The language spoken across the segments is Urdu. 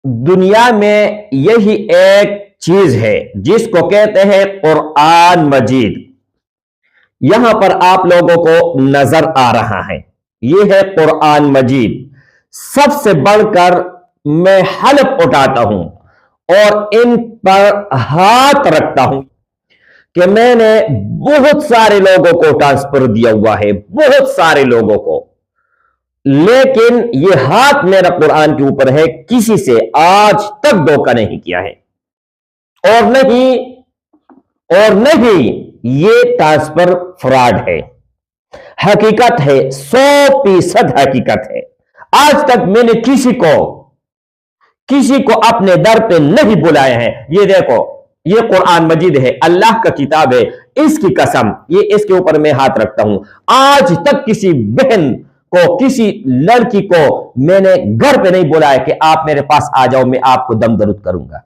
دنیا میں یہی ایک چیز ہے جس کو کہتے ہیں قرآن مجید. یہاں پر آپ لوگوں کو نظر آ رہا ہے، یہ ہے قرآن مجید. سب سے بڑھ کر میں حلف اٹھاتا ہوں اور ان پر ہاتھ رکھتا ہوں کہ میں نے بہت سارے لوگوں کو ٹرانسفر دیا ہوا ہے، بہت سارے لوگوں کو، لیکن یہ ہاتھ میرا قرآن کے اوپر ہے، کسی سے آج تک دھوکہ نہیں کیا ہے. اور نہیں یہ ٹرانسفر فراڈ ہے، حقیقت ہے، 100% حقیقت ہے. آج تک میں نے کسی کو اپنے در پہ نہیں بلایا ہے. یہ دیکھو، یہ قرآن مجید ہے، اللہ کا کتاب ہے، اس کی قسم یہ اس کے اوپر میں ہاتھ رکھتا ہوں، آج تک کسی بہن کو، کسی لڑکی کو میں نے گھر پہ نہیں بلایا کہ آپ میرے پاس آ جاؤ، میں آپ کو دم درود کروں گا.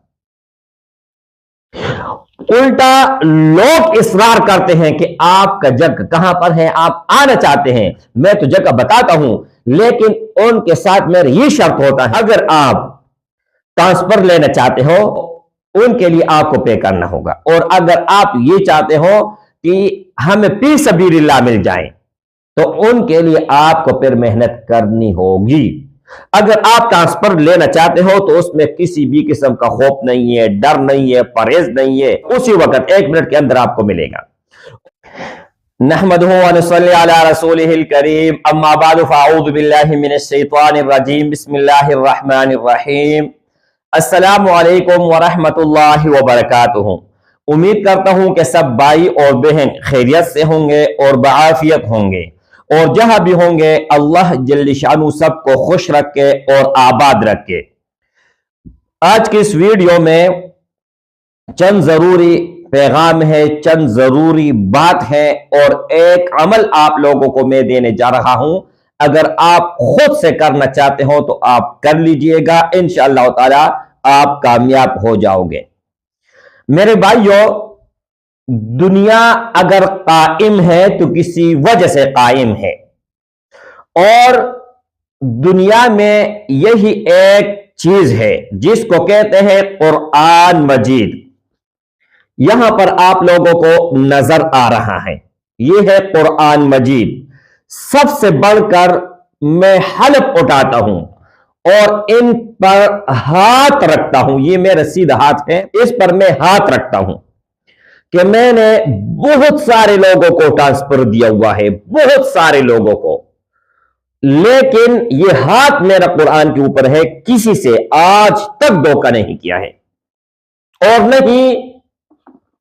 الٹا لوگ اصرار کرتے ہیں کہ آپ کا جگہ کہاں پر ہے، آپ آنا چاہتے ہیں. میں تو جگہ بتاتا ہوں، لیکن ان کے ساتھ میرا یہ شرط ہوتا ہے، اگر آپ ٹرانسفر لینا چاہتے ہو ان کے لیے آپ کو پے کرنا ہوگا، اور اگر آپ یہ چاہتے ہو کہ ہمیں فی سبیل اللہ مل جائیں تو ان کے لیے آپ کو پھر محنت کرنی ہوگی. اگر آپ ٹرانسفر لینا چاہتے ہو تو اس میں کسی بھی قسم کا خوف نہیں ہے، ڈر نہیں ہے، پرہیز نہیں ہے، اسی وقت 1 منٹ کے اندر آپ کو ملے گا. نحمدہ ونصلی علی رسولہ الکریم، اما بعد فاعوذ باللہ من الشیطان الرجیم، بسم اللہ الرحمن الرحیم. السلام علیکم ورحمۃ اللہ وبرکاتہ. امید کرتا ہوں کہ سب بھائی اور بہن خیریت سے ہوں گے اور بعافیت ہوں گے، اور جہاں بھی ہوں گے اللہ جل شانہ سب کو خوش رکھے اور آباد رکھے. آج کی اس ویڈیو میں چند ضروری پیغام ہے، چند ضروری بات ہے، اور ایک عمل آپ لوگوں کو میں دینے جا رہا ہوں. اگر آپ خود سے کرنا چاہتے ہو تو آپ کر لیجئے گا، انشاءاللہ تعالی آپ کامیاب ہو جاؤ گے. میرے بھائیو، دنیا اگر قائم ہے تو کسی وجہ سے قائم ہے، اور دنیا میں یہی ایک چیز ہے جس کو کہتے ہیں قرآن مجید. یہاں پر آپ لوگوں کو نظر آ رہا ہے، یہ ہے قرآن مجید. سب سے بڑھ کر میں حلف اٹھاتا ہوں اور ان پر ہاتھ رکھتا ہوں، یہ میرا سیدھا ہاتھ ہے، اس پر میں ہاتھ رکھتا ہوں کہ میں نے بہت سارے لوگوں کو ٹرانسفر دیا ہوا ہے، بہت سارے لوگوں کو، لیکن یہ ہاتھ میرا قرآن کے اوپر ہے، کسی سے آج تک دھوکہ نہیں کیا ہے.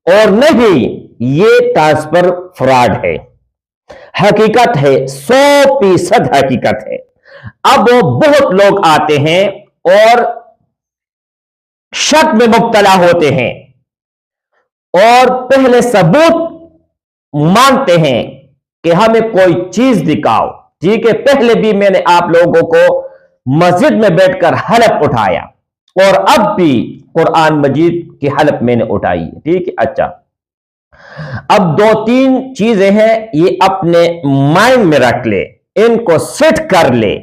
اور نہیں یہ ٹرانسفر فراڈ ہے، حقیقت ہے، 100% حقیقت ہے. اب بہت لوگ آتے ہیں اور شک میں مبتلا ہوتے ہیں اور پہلے ثبوت مانگتے ہیں کہ ہمیں کوئی چیز دکھاؤ. ٹھیک ہے، پہلے بھی میں نے آپ لوگوں کو مسجد میں بیٹھ کر حلف اٹھایا، اور اب بھی قرآن مجید کی حلف میں نے اٹھائی. ٹھیک ہے، اچھا، اب 2-3 چیزیں ہیں، یہ اپنے مائنڈ میں رکھ لے، ان کو سیٹ کر لے،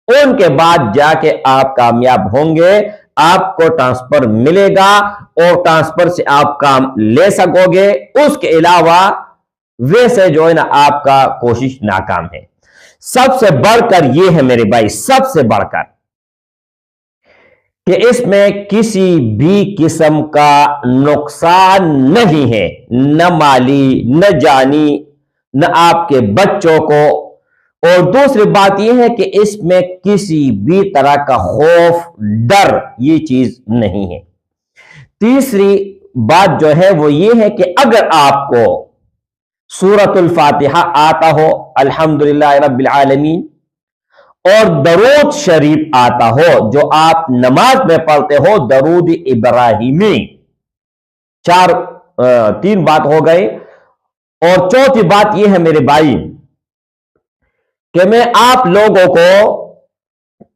ان کے بعد جا کے آپ کامیاب ہوں گے. آپ کو ٹرانسفر ملے گا اور ٹرانسفر سے آپ کام لے سکو گے. اس کے علاوہ ویسے جو ہے نا آپ کا کوشش ناکام ہے. سب سے بڑھ کر یہ ہے میرے بھائی، سب سے بڑھ کر کہ اس میں کسی بھی قسم کا نقصان نہیں ہے، نہ مالی، نہ جانی، نہ آپ کے بچوں کو. اور دوسری بات یہ ہے کہ اس میں کسی بھی طرح کا خوف، ڈر، یہ چیز نہیں ہے. تیسری بات جو ہے وہ یہ ہے کہ اگر آپ کو سورۃ الفاتحہ آتا ہو، الحمدللہ رب العالمین، اور درود شریف آتا ہو جو آپ نماز میں پڑھتے ہو، درود ابراہیمی، 3 بات ہو گئی. اور چوتھی بات یہ ہے میرے بھائی کہ میں آپ لوگوں کو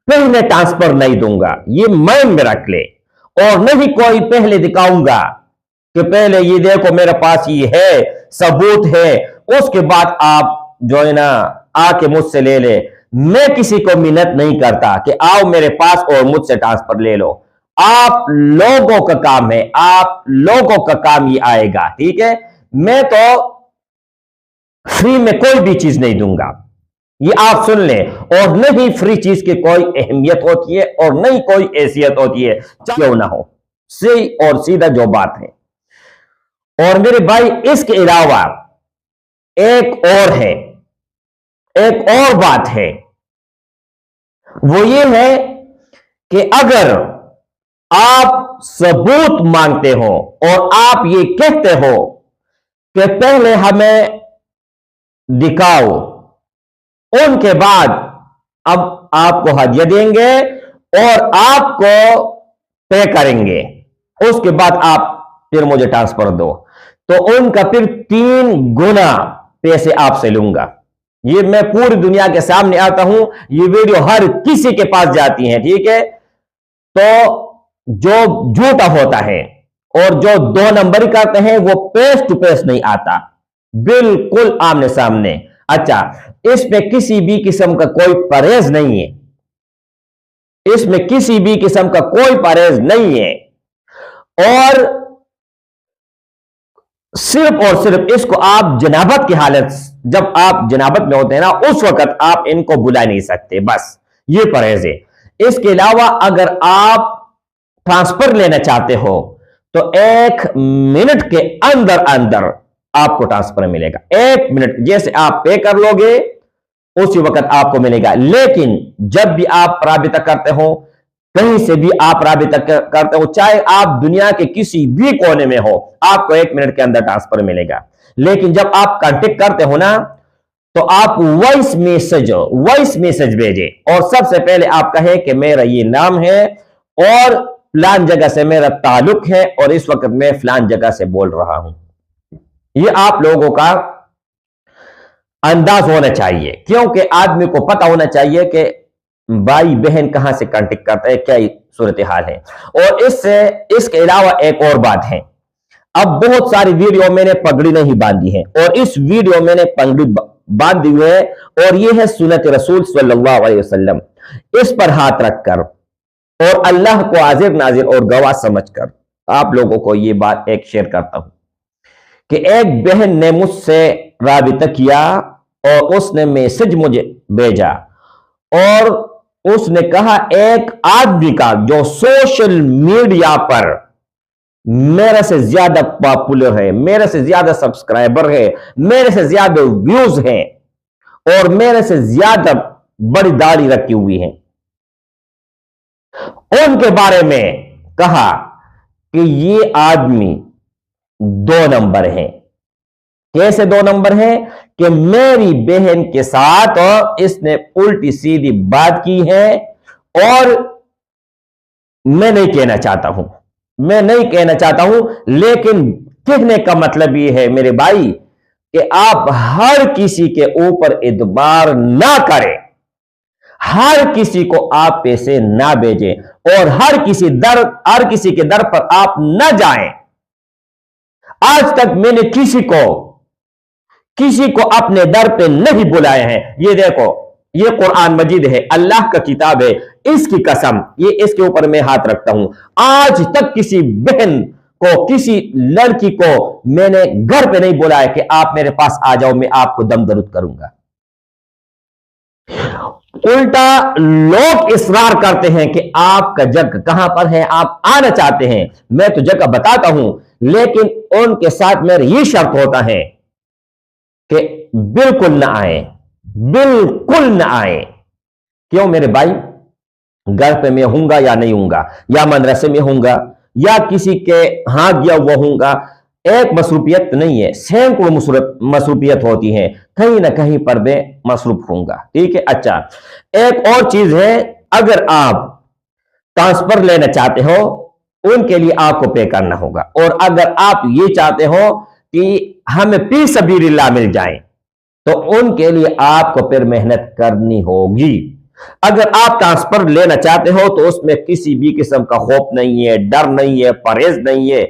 پہلے ٹرانسفر نہیں دوں گا، یہ مائنڈ میں رکھ لے، اور نہیں کوئی پہلے دکھاؤں گا کہ پہلے یہ دیکھو میرے پاس یہ ہے، ثبوت ہے، اس کے بعد آپ جو ہے نا آ کے مجھ سے لے لے. میں کسی کو منت نہیں کرتا کہ آؤ میرے پاس اور مجھ سے ٹرانسفر لے لو. آپ لوگوں کا کام ہے, آپ لوگوں کا کام یہ آئے گا, ٹھیک ہے. میں تو فری میں کوئی بھی چیز نہیں دوں گا, یہ آپ سن لیں. اور نہیں فری چیز کی کوئی اہمیت ہوتی ہے اور نہیں کوئی حیثیت ہوتی ہے, کیوں نہ ہو, صحیح اور سیدھا جو بات ہے. اور میرے بھائی اس کے علاوہ ایک اور ہے, ایک اور بات ہے, وہ یہ ہے کہ اگر آپ ثبوت مانگتے ہو اور آپ یہ کہتے ہو کہ پہلے ہمیں دکھاؤ, ان کے بعد اب آپ کو ہدیہ دیں گے اور آپ کو پے کریں گے, اس کے بعد آپ پھر مجھے ٹرانسفر دو, تو ان کا پھر 3 گنا پیسے آپ سے لوں گا. یہ میں پوری دنیا کے سامنے آتا ہوں, یہ ویڈیو ہر کسی کے پاس جاتی ہے, ٹھیک ہے. تو جو جھوٹا ہوتا ہے اور جو 2 نمبر کرتے ہیں وہ پیس ٹو پیس نہیں آتا, بالکل آمنے سامنے. اچھا, اس میں کسی بھی قسم کا کوئی پرہیز نہیں ہے, اس میں کسی بھی قسم کا کوئی پرہیز نہیں ہے, اور صرف اس کو آپ جنابت کی حالت, جب آپ جنابت میں ہوتے ہیں نا, اس وقت آپ ان کو بلا نہیں سکتے, بس یہ پرہیز ہے. اس کے علاوہ اگر آپ ٹرانسفر لینا چاہتے ہو تو 1 منٹ کے اندر اندر آپ کو ٹرانسفر ملے گا. 1 منٹ جیسے آپ پے کر لو گے اسی وقت آپ کو ملے گا. لیکن جب بھی آپ رابطہ کرتے ہو, کہیں سے بھی آپ رابطہ کرتے ہو, چاہے آپ دنیا کے کسی بھی کونے میں ہو, آپ کو 1 منٹ کے اندر ٹرانسفر ملے گا. لیکن جب آپ کانٹیکٹ کرتے ہو نا, تو آپ وائس میسج بھیجے اور سب سے پہلے آپ کہیں کہ میرا یہ نام ہے اور فلان جگہ سے میرا تعلق ہے اور اس وقت میں فلان جگہ سے بول رہا ہوں. یہ آپ لوگوں کا انداز ہونا چاہیے, کیونکہ آدمی کو پتا ہونا چاہیے کہ بھائی بہن کہاں سے کانٹیکٹ کرتا ہے, کیا صورتحال ہے. اور اس کے علاوہ ایک اور بات ہے, اب بہت ساری ویڈیو میں نے پگڑی نہیں باندھی ہے, اور اس ویڈیو میں نے پگڑی باندھی ہوئی ہے, اور یہ ہے سنت رسول صلی اللہ علیہ وسلم. اس پر ہاتھ رکھ کر اور اللہ کو حاضر ناظر اور گواہ سمجھ کر آپ لوگوں کو یہ بات ایک شیئر کرتا ہوں کہ ایک بہن نے مجھ سے رابطہ کیا اور اس نے میسج مجھے بھیجا, اور اس نے کہا ایک آدمی کا جو سوشل میڈیا پر میرے سے زیادہ پاپولر ہے, میرے سے زیادہ سبسکرائبر ہے, میرے سے زیادہ ویوز ہیں, اور میرے سے زیادہ بڑی داڑھی رکھی ہوئی ہے, ان کے بارے میں کہا کہ یہ آدمی 2 نمبر ہے. کیسے 2 نمبر ہے؟ کہ میری بہن کے ساتھ اس نے الٹی سیدھی بات کی ہے, اور میں نہیں کہنا چاہتا ہوں, لیکن کہنے کا مطلب یہ ہے میرے بھائی کہ آپ ہر کسی کے اوپر اعتبار نہ کریں, ہر کسی کو آپ پیسے نہ بھیجیں, اور ہر کسی کے در پر آپ نہ جائیں. آج تک میں نے کسی کو اپنے در پہ نہیں بلائے ہیں. یہ دیکھو, یہ قرآن مجید ہے, اللہ کا کتاب ہے, اس کی قسم, یہ اس کے اوپر میں ہاتھ رکھتا ہوں, آج تک کسی بہن کو, کسی لڑکی کو میں نے گھر پہ نہیں بلایا کہ آپ میرے پاس آ جاؤ, میں آپ کو دم درود کروں گا. الٹا لوگ اصرار کرتے ہیں کہ آپ کا جگہ کہاں پر ہے, آپ آنا چاہتے ہیں, میں تو جگہ بتاتا ہوں, لیکن ان کے ساتھ میرا یہ شرط ہوتا ہے کہ بالکل نہ آئے. کیوں میرے بھائی؟ گھر پہ میں ہوں گا یا نہیں ہوں گا, یا مدرسے میں ہوں گا, یا کسی کے ہاں گیا وہ ہوں گا, ایک مصروفیت نہیں ہے, سینکڑوں مصروفیت ہوتی ہے, کہیں نہ کہیں پر میں مصروف ہوں گا, ٹھیک ہے. اچھا, ایک اور چیز ہے, اگر آپ ٹرانسفر لینا چاہتے ہو ان کے لیے آپ کو پے کرنا ہوگا, اور اگر آپ یہ چاہتے ہو کہ ہمیں فی سبیل اللہ مل جائیں تو ان کے لیے آپ کو پھر محنت کرنی ہوگی. اگر آپ ٹرانسفر لینا چاہتے ہو تو اس میں کسی بھی قسم کا خوف نہیں ہے, ڈر نہیں ہے, پرہیز نہیں ہے,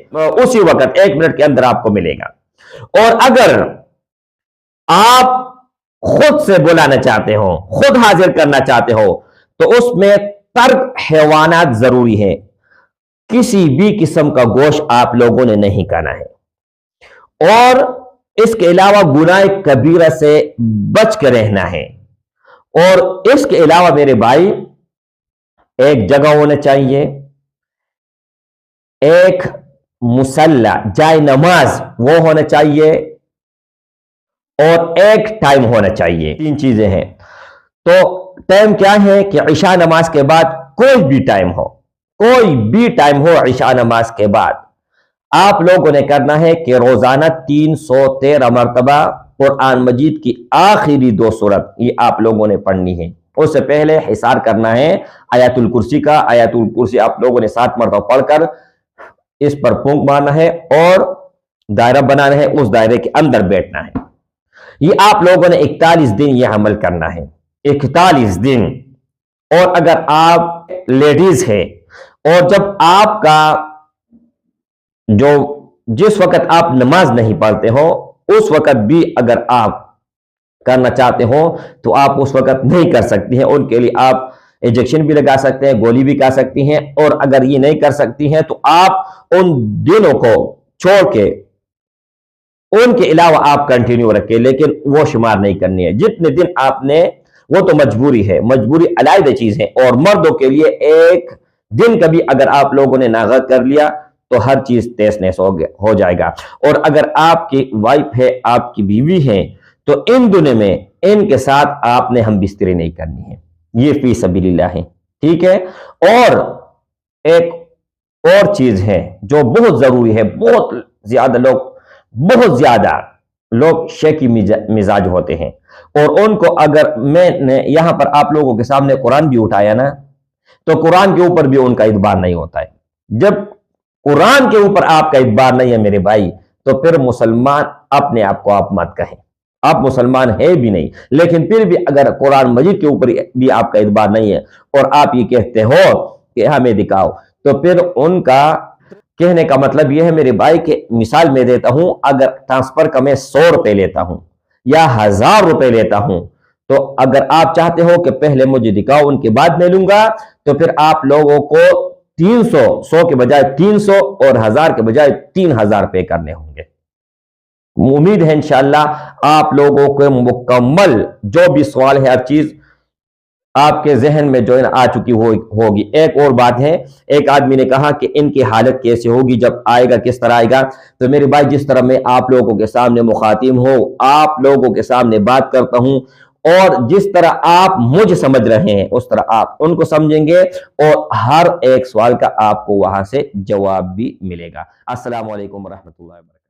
اسی وقت 1 منٹ کے اندر آپ کو ملے گا. اور اگر آپ خود سے بلانا چاہتے ہو, خود حاضر کرنا چاہتے ہو, تو اس میں ترک حیوانات ضروری ہے. کسی بھی قسم کا گوشت آپ لوگوں نے نہیں کھانا ہے، اور اس کے علاوہ گناہ کبیرہ سے بچ کے رہنا ہے۔ اور اس کے علاوہ میرے بھائی، ایک جگہ ہونا چاہیے، ایک مصلی جائے نماز وہ ہونا چاہیے، اور ایک ٹائم ہونا چاہیے۔ تین چیزیں ہیں۔ تو ٹائم کیا ہے کہ عشاء نماز کے بعد کوئی بھی ٹائم ہو، کوئی بھی ٹائم ہو عشاء نماز کے بعد آپ لوگوں نے کرنا ہے کہ روزانہ 313 مرتبہ قرآن مجید کی آخری 2 سورت یہ آپ لوگوں نے پڑھنی ہے۔ اس سے پہلے حصار کرنا ہے آیت الکرسی کا۔ آیت الکرسی آپ لوگوں نے 7 مرتبہ پڑھ کر اس پر پھونک مارنا ہے اور دائرہ بنانا ہے، اس دائرے کے اندر بیٹھنا ہے۔ یہ آپ لوگوں نے 41 دن یہ عمل کرنا ہے، 41 دن۔ اور اگر آپ لیڈیز ہے اور جب آپ کا جس وقت آپ نماز نہیں پڑھتے ہو اس وقت بھی اگر آپ کرنا چاہتے ہو تو آپ اس وقت نہیں کر سکتی ہیں، ان کے لیے آپ انجیکشن بھی لگا سکتے ہیں، گولی بھی کھا سکتی ہیں۔ اور اگر یہ نہیں کر سکتی ہیں تو آپ ان دنوں کو چھوڑ کے ان کے علاوہ آپ کنٹینیو رکھیں، لیکن وہ شمار نہیں کرنی ہے۔ جتنے دن آپ نے، وہ تو مجبوری ہے، مجبوری علیحدہ چیز ہے، اور مردوں کے لیے ایک دن کبھی اگر آپ لوگوں نے ناغہ کر لیا تو ہر چیز تیس نیس ہو جائے گا۔ اور اگر آپ کی وائف ہے، آپ کی بیوی ہے، تو ان دنوں میں ان کے ساتھ آپ نے ہم بستری نہیں کرنی ہے، یہ فی سبیل اللہ ہے، ٹھیک ہے۔ اور ایک اور چیز ہے جو بہت ضروری ہے، بہت زیادہ لوگ شیکی مزاج ہوتے ہیں، اور ان کو اگر میں نے یہاں پر آپ لوگوں کے سامنے قرآن بھی اٹھایا نا تو قرآن کے اوپر بھی ان کا اعتبار نہیں ہوتا ہے۔ جب قرآن کے اوپر آپ کا اعتبار نہیں ہے میرے بھائی، تو پھر مسلمان اپنے آپ کو آپ مت کہیں، آپ مسلمان ہے بھی نہیں۔ لیکن پھر بھی اگر قرآن مجید کے اوپر بھی آپ کا اعتبار نہیں ہے اور آپ یہ کہتے ہو کہ ہمیں دکھاؤ، تو پھر ان کا کہنے کا مطلب یہ ہے میرے بھائی کہ مثال میں دیتا ہوں، اگر ٹرانسفر کا میں 100 روپے لیتا ہوں یا 1000 روپے لیتا ہوں، تو اگر آپ چاہتے ہو کہ پہلے مجھے دکھاؤ ان کے بعد میں لوں گا، تو پھر آپ لوگوں کو 300، 100 کے بجائے 300 اور 1000 کے بجائے 3000 پے کرنے ہوں گے۔ امید ہے انشاءاللہ آپ لوگوں کو مکمل جو بھی سوال ہے ہر چیز آپ کے ذہن میں جو ہے آ چکی ہوگی۔ ایک اور بات ہے، ایک آدمی نے کہا کہ ان کی حالت کیسے ہوگی جب آئے گا، کس طرح آئے گا؟ تو میرے بھائی جس طرح میں آپ لوگوں کے سامنے مخاطب ہوں، آپ لوگوں کے سامنے بات کرتا ہوں، اور جس طرح آپ مجھے سمجھ رہے ہیں اس طرح آپ ان کو سمجھیں گے، اور ہر ایک سوال کا آپ کو وہاں سے جواب بھی ملے گا۔ السلام علیکم ورحمۃ اللہ وبرکاتہ۔